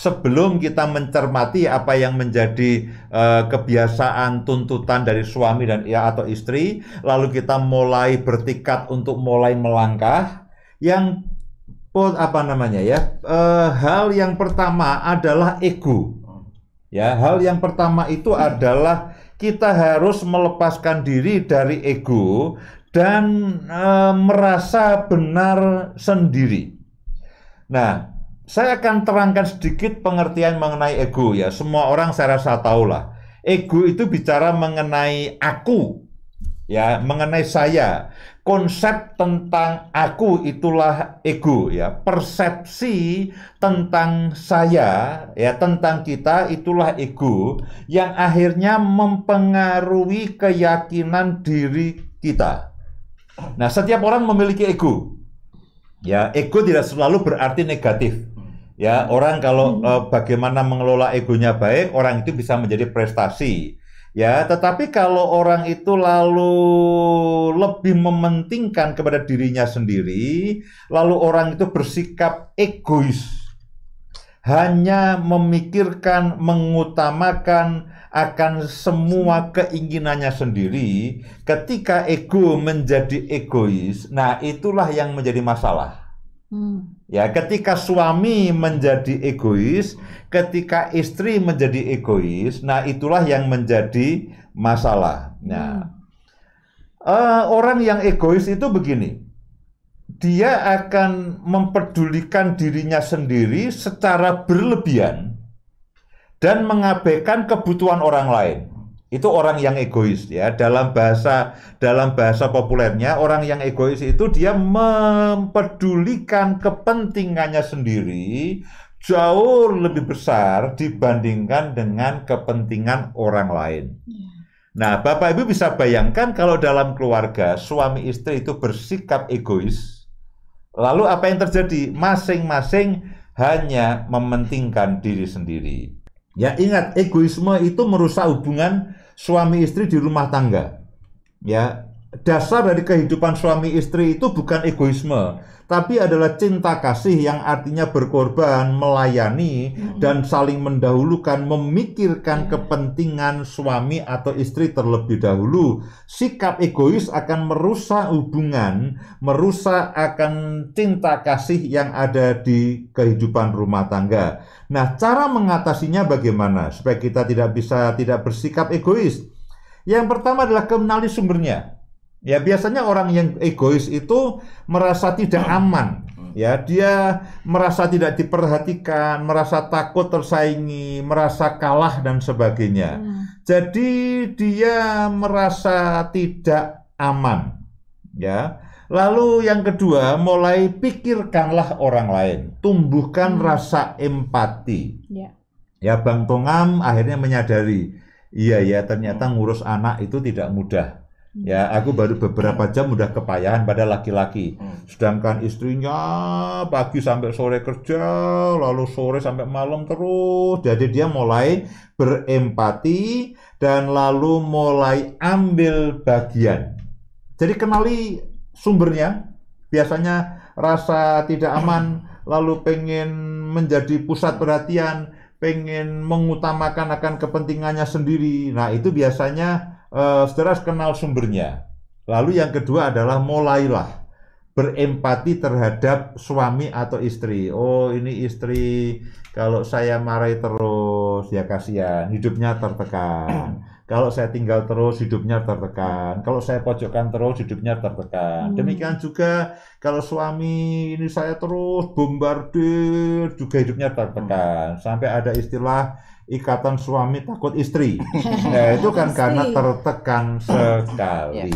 sebelum kita mencermati apa yang menjadi kebiasaan tuntutan dari suami dan atau istri, lalu kita mulai bertekad untuk mulai melangkah. Yang hal yang pertama adalah ego. Ya, hal yang pertama itu adalah kita harus melepaskan diri dari ego dan merasa benar sendiri. Nah, saya akan terangkan sedikit pengertian mengenai ego ya. Semua orang saya rasa tahulah. Ego itu bicara mengenai aku, ya, mengenai saya. Konsep tentang aku itulah ego ya. Persepsi tentang saya ya, tentang kita itulah ego yang akhirnya mempengaruhi keyakinan diri kita. Nah, setiap orang memiliki ego. Ya, ego tidak selalu berarti negatif. Ya, orang kalau bagaimana mengelola egonya baik, orang itu bisa menjadi prestasi. Ya, tetapi kalau orang itu lalu lebih mementingkan kepada dirinya sendiri, lalu orang itu bersikap egois, hanya memikirkan, mengutamakan akan semua keinginannya sendiri, ketika ego menjadi egois, nah itulah yang menjadi masalah. Ya, ketika suami menjadi egois, ketika istri menjadi egois, nah itulah yang menjadi masalah. Nah, orang yang egois itu begini, dia akan mempedulikan dirinya sendiri secara berlebihan dan mengabaikan kebutuhan orang lain. Itu orang yang egois ya. Dalam bahasa populernya, orang yang egois itu dia mempedulikan kepentingannya sendiri jauh lebih besar dibandingkan dengan kepentingan orang lain. Nah, Bapak Ibu bisa bayangkan kalau dalam keluarga suami istri itu bersikap egois, lalu apa yang terjadi? Masing-masing hanya mementingkan diri sendiri. Ya, ingat, egoisme itu merusak hubungan suami istri di rumah tangga. Ya, dasar dari kehidupan suami istri itu bukan egoisme, tapi adalah cinta kasih yang artinya berkorban, melayani, dan saling mendahulukan, memikirkan kepentingan suami atau istri terlebih dahulu. Sikap egois akan merusak hubungan, merusak akan cinta kasih yang ada di kehidupan rumah tangga. Nah, cara mengatasinya bagaimana supaya kita tidak bersikap egois? Yang pertama adalah kenali sumbernya. Ya, biasanya orang yang egois itu merasa tidak aman. Ya, dia merasa tidak diperhatikan, merasa takut tersaingi, merasa kalah dan sebagainya. Jadi dia merasa tidak aman. Ya. Lalu yang kedua, mulai pikirkanlah orang lain, tumbuhkan rasa empati. Ya, Bang Tongam akhirnya menyadari, iya ya, ternyata ngurus anak itu tidak mudah. Ya, aku baru beberapa jam udah kepayahan pada laki-laki. Sedangkan istrinya pagi sampai sore kerja, lalu sore sampai malam terus. Jadi dia mulai berempati dan lalu mulai ambil bagian. Jadi kenali sumbernya. Biasanya rasa tidak aman, lalu pengen menjadi pusat perhatian, pengen mengutamakan akan kepentingannya sendiri. Nah, itu biasanya saudara kenal sumbernya. Lalu yang kedua adalah mulailah berempati terhadap suami atau istri. Oh, ini istri, kalau saya marahi terus, ya kasihan, hidupnya tertekan. Kalau saya tinggal terus, hidupnya tertekan. Kalau saya pojokkan terus, hidupnya tertekan. Demikian juga kalau suami ini saya terus bombardir, juga hidupnya tertekan. Sampai ada istilah ikatan suami takut istri. Nah, itu kan karena tertekan sekali.